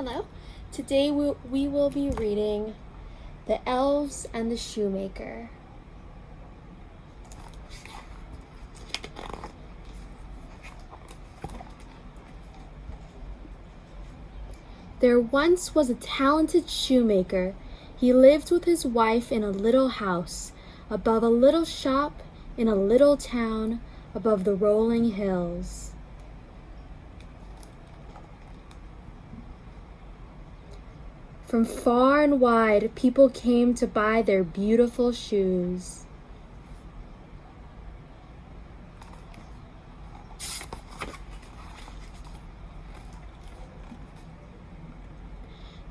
Hello. Today we will be reading The Elves and the Shoemaker. There once was a talented shoemaker. He lived with his wife in a little house, above a little shop, in a little town, above the rolling hills. From far and wide, people came to buy their beautiful shoes.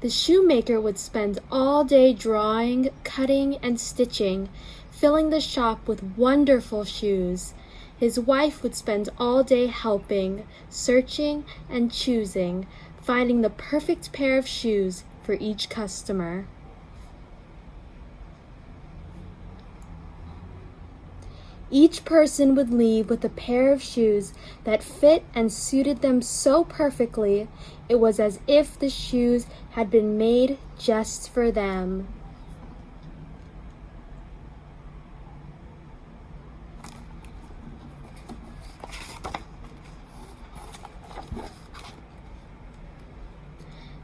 The shoemaker would spend all day drawing, cutting, and stitching, filling the shop with wonderful shoes. His wife would spend all day helping, searching, and choosing, finding the perfect pair of shoes for each customer. Each person would leave with a pair of shoes that fit and suited them so perfectly, it was as if the shoes had been made just for them.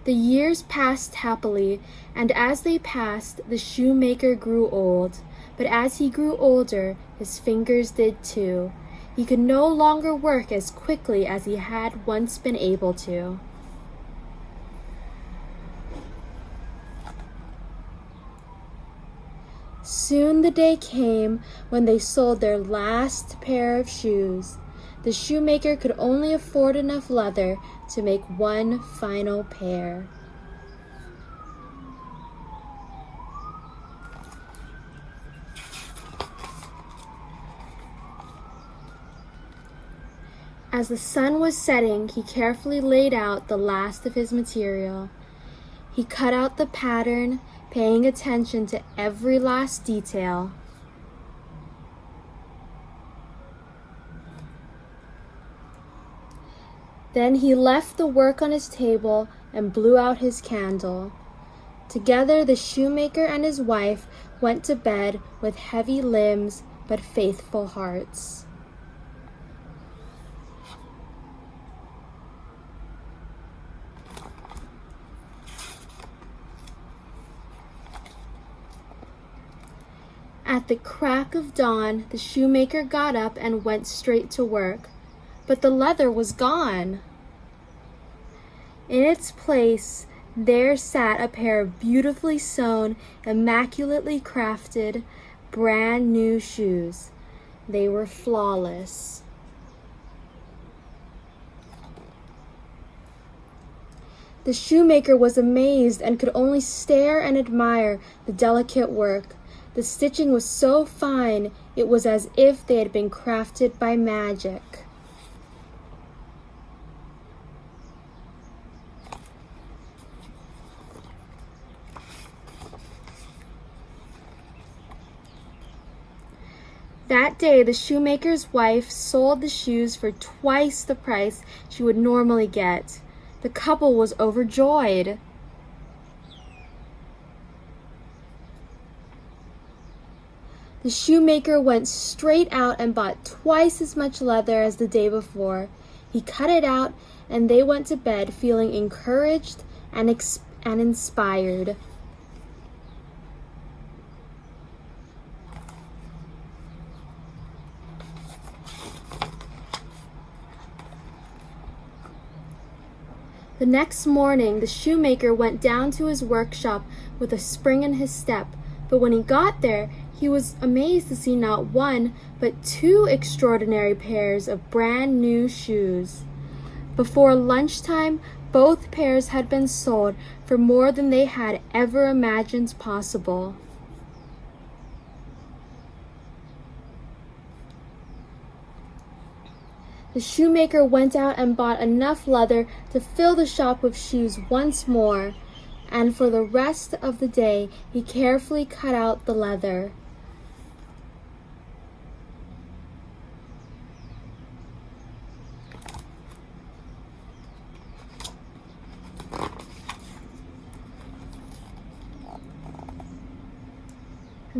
The years passed happily, and as they passed, the shoemaker grew old. But as he grew older, his fingers did too. He could no longer work as quickly as he had once been able to. Soon the day came when they sold their last pair of shoes. The shoemaker could only afford enough leather to make one final pair. As the sun was setting, he carefully laid out the last of his material. He cut out the pattern, paying attention to every last detail. Then he left the work on his table and blew out his candle. Together the shoemaker and his wife went to bed with heavy limbs but faithful hearts. At the crack of dawn, the shoemaker got up and went straight to work. But the leather was gone. In its place, there sat a pair of beautifully sewn, immaculately crafted, brand new shoes. They were flawless. The shoemaker was amazed and could only stare and admire the delicate work. The stitching was so fine, it was as if they had been crafted by magic. That day, the shoemaker's wife sold the shoes for twice the price she would normally get. The couple was overjoyed. The shoemaker went straight out and bought twice as much leather as the day before. He cut it out, and they went to bed feeling encouraged and inspired. The next morning, the shoemaker went down to his workshop with a spring in his step, but when he got there, he was amazed to see not one, but two extraordinary pairs of brand new shoes. Before lunchtime, both pairs had been sold for more than they had ever imagined possible. The shoemaker went out and bought enough leather to fill the shop with shoes once more, and for the rest of the day he carefully cut out the leather.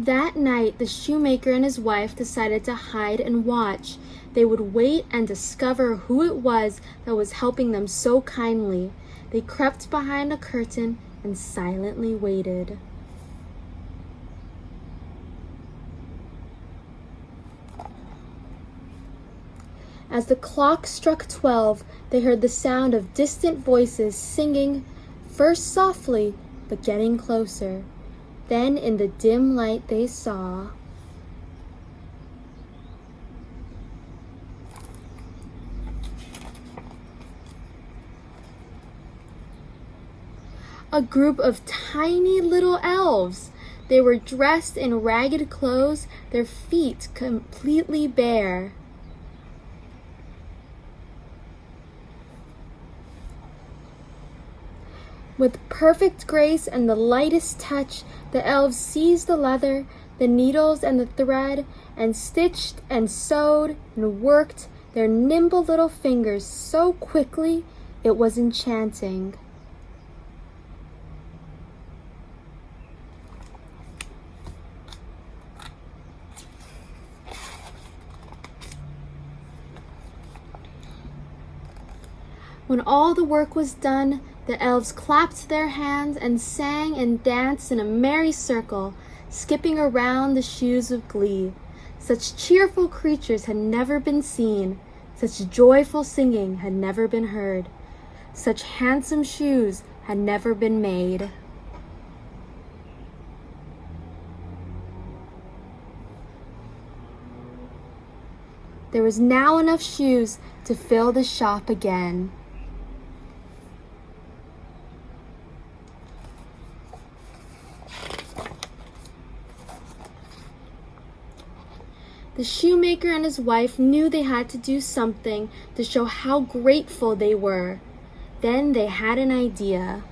That night, the shoemaker and his wife decided to hide and watch. They would wait and discover who it was that was helping them so kindly. They crept behind a curtain and silently waited. As the clock struck 12, they heard the sound of distant voices singing, first softly, but getting closer. Then in the dim light they saw a group of tiny little elves. They were dressed in ragged clothes, their feet completely bare. With perfect grace and the lightest touch, the elves seized the leather, the needles and the thread, and stitched and sewed and worked their nimble little fingers so quickly it was enchanting. When all the work was done, the elves clapped their hands and sang and danced in a merry circle, skipping around the shoes of glee. Such cheerful creatures had never been seen. Such joyful singing had never been heard. Such handsome shoes had never been made. There was now enough shoes to fill the shop again. The shoemaker and his wife knew they had to do something to show how grateful they were. Then they had an idea.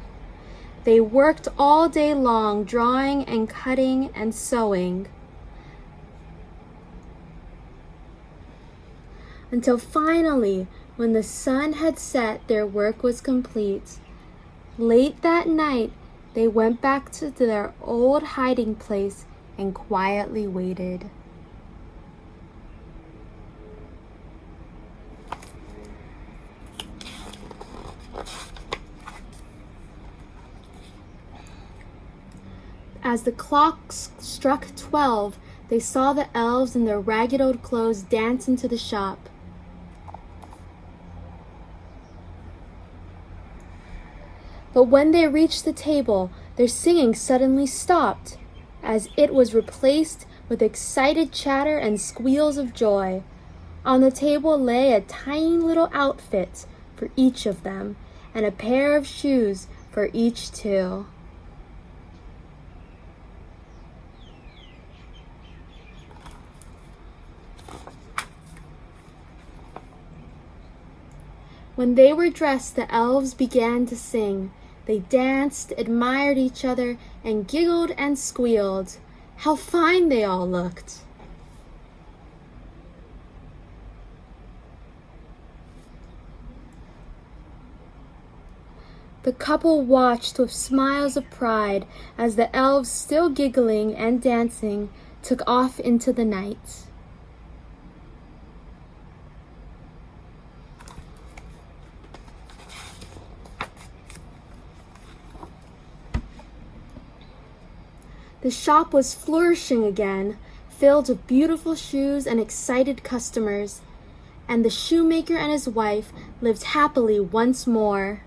They worked all day long, drawing and cutting and sewing, until finally, when the sun had set, their work was complete. Late that night, they went back to their old hiding place and quietly waited. As the clock struck 12, they saw the elves in their ragged old clothes dance into the shop. But when they reached the table, their singing suddenly stopped, as it was replaced with excited chatter and squeals of joy. On the table lay a tiny little outfit for each of them, and a pair of shoes for each too. When they were dressed, the elves began to sing. They danced, admired each other, and giggled and squealed. How fine they all looked! The couple watched with smiles of pride as the elves, still giggling and dancing, took off into the night. The shop was flourishing again, filled with beautiful shoes and excited customers, and the shoemaker and his wife lived happily once more.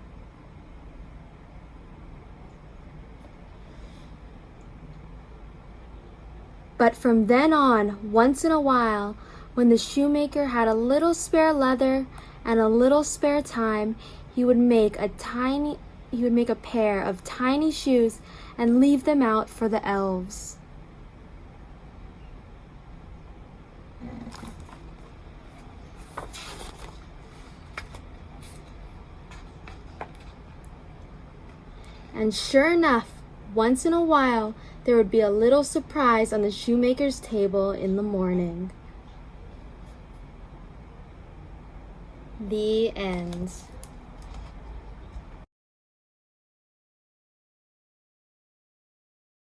But from then on, once in a while, when the shoemaker had a little spare leather and a little spare time, he would make a pair of tiny shoes and leave them out for the elves. And sure enough, once in a while, there would be a little surprise on the shoemaker's table in the morning. The end.